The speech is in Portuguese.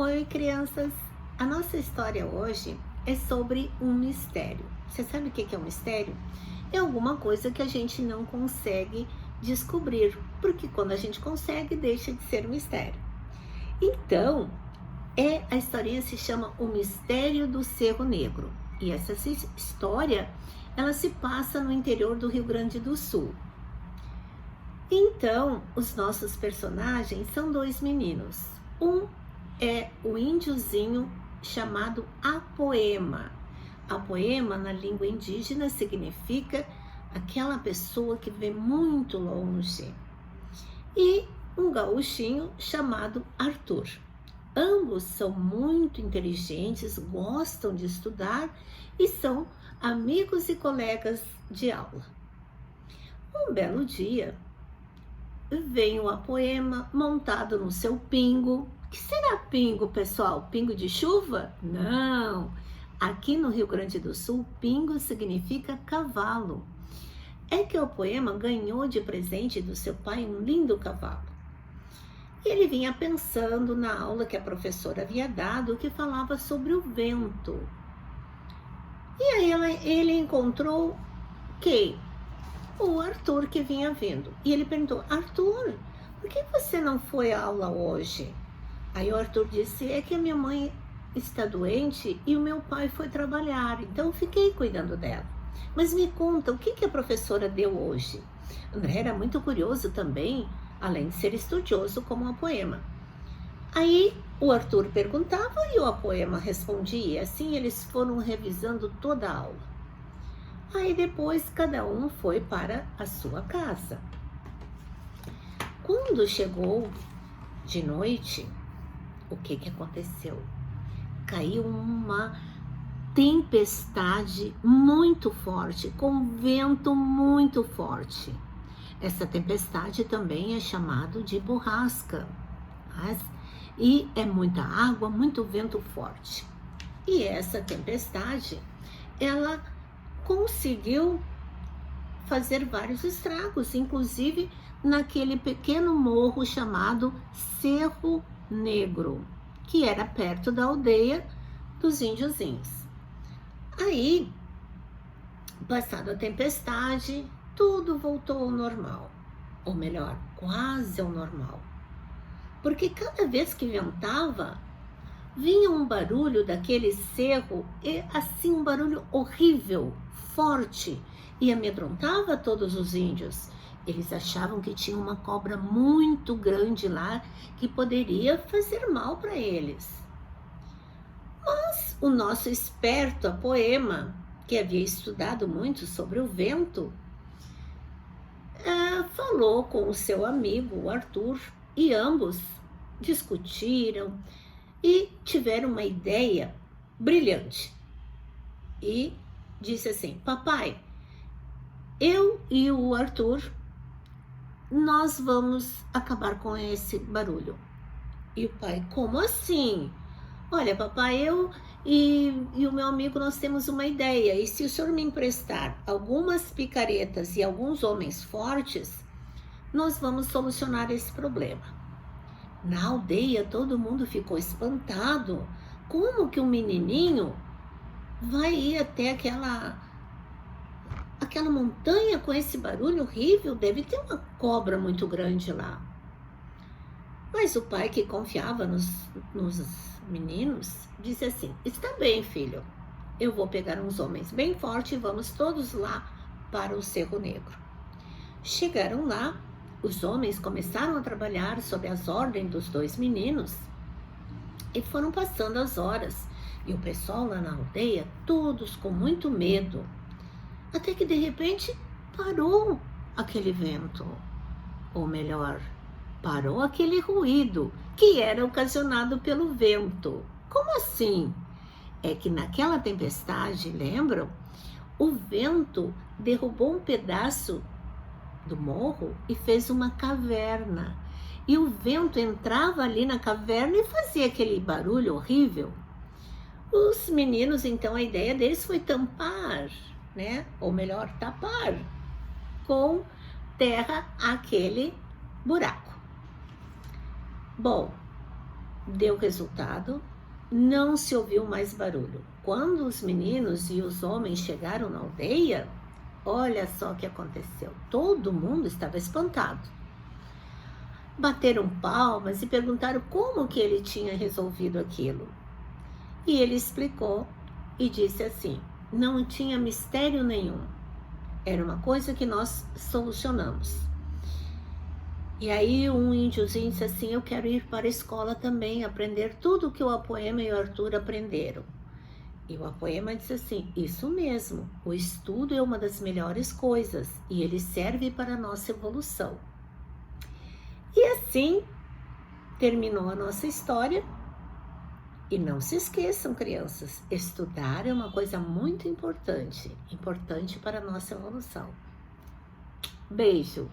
Oi, crianças! A nossa história hoje é sobre um mistério. Você sabe o que é um mistério? É alguma coisa que a gente não consegue descobrir, porque quando a gente consegue, deixa de ser um mistério. Então, a historinha se chama O Mistério do Cerro Negro. E essa história, ela se passa no interior do Rio Grande do Sul. Então, os nossos personagens são dois meninos. Um é o índiozinho chamado Apoema. Apoema, na língua indígena, significa aquela pessoa que vê muito longe. E um gauchinho chamado Arthur. Ambos são muito inteligentes, gostam de estudar e são amigos e colegas de aula. Um belo dia, vem o Apoema montado no seu pingo. O que será pingo, pessoal? Pingo de chuva? Não! Aqui no Rio Grande do Sul, pingo significa cavalo. É que o Apoema ganhou de presente do seu pai um lindo cavalo. E ele vinha pensando na aula que a professora havia dado, que falava sobre o vento. E aí ele encontrou quem? O Arthur, que vinha vindo. E ele perguntou: Arthur, por que você não foi à aula hoje? Aí o Arthur disse: é que a minha mãe está doente e o meu pai foi trabalhar, então eu fiquei cuidando dela. Mas me conta, o que a professora deu hoje? André era muito curioso também, além de ser estudioso como o Apoema. Aí o Arthur perguntava e o Apoema respondia. Assim eles foram revisando toda a aula. Aí depois cada um foi para a sua casa. Quando chegou de noite, o que aconteceu? Caiu uma tempestade muito forte, com vento muito forte. Essa tempestade também é chamada de borrasca. E é muita água, muito vento forte. E essa tempestade, ela conseguiu fazer vários estragos, inclusive naquele pequeno morro chamado Cerro Negro, que era perto da aldeia dos índiozinhos. Aí, passada a tempestade, tudo voltou ao normal, ou melhor, quase ao normal, porque cada vez que ventava, vinha um barulho daquele cerro, e assim um barulho horrível, forte, e amedrontava todos os índios. Eles achavam que tinha uma cobra muito grande lá, que poderia fazer mal para eles. Mas o nosso esperto Apoema, que havia estudado muito sobre o vento, falou com o seu amigo, o Arthur, e ambos discutiram, e tiveram uma ideia brilhante. E disse assim: papai, eu e o Arthur, nós vamos acabar com esse barulho. E o pai: como assim? Olha, papai, eu e o meu amigo, nós temos uma ideia. E se o senhor me emprestar algumas picaretas e alguns homens fortes, nós vamos solucionar esse problema. Na aldeia, todo mundo ficou espantado. Como que um menininho vai ir até aquela montanha com esse barulho horrível? Deve ter uma cobra muito grande lá. Mas o pai, que confiava nos meninos, disse assim: está bem, filho, eu vou pegar uns homens bem fortes e vamos todos lá para o Cerro Negro. Chegaram lá. Os homens começaram a trabalhar sob as ordens dos dois meninos e foram passando as horas. E o pessoal lá na aldeia, todos com muito medo. Até que de repente parou aquele vento. Ou melhor, parou aquele ruído que era ocasionado pelo vento. Como assim? É que naquela tempestade, lembram? O vento derrubou um pedaço do morro e fez uma caverna. E o vento entrava ali na caverna e fazia aquele barulho horrível. Os meninos, então, a ideia deles foi tampar, né? Ou melhor, tapar com terra aquele buraco. Bom, deu resultado, não se ouviu mais barulho. Quando os meninos e os homens chegaram na aldeia, olha só o que aconteceu. Todo mundo estava espantado. Bateram palmas e perguntaram como que ele tinha resolvido aquilo. E ele explicou e disse assim: não tinha mistério nenhum. Era uma coisa que nós solucionamos. E aí um índiozinho disse assim: eu quero ir para a escola também, aprender tudo que o Apoema e o Arthur aprenderam. E o Apoema disse assim: isso mesmo, o estudo é uma das melhores coisas e ele serve para a nossa evolução. E assim terminou a nossa história. E não se esqueçam, crianças, estudar é uma coisa muito importante para a nossa evolução. Beijo!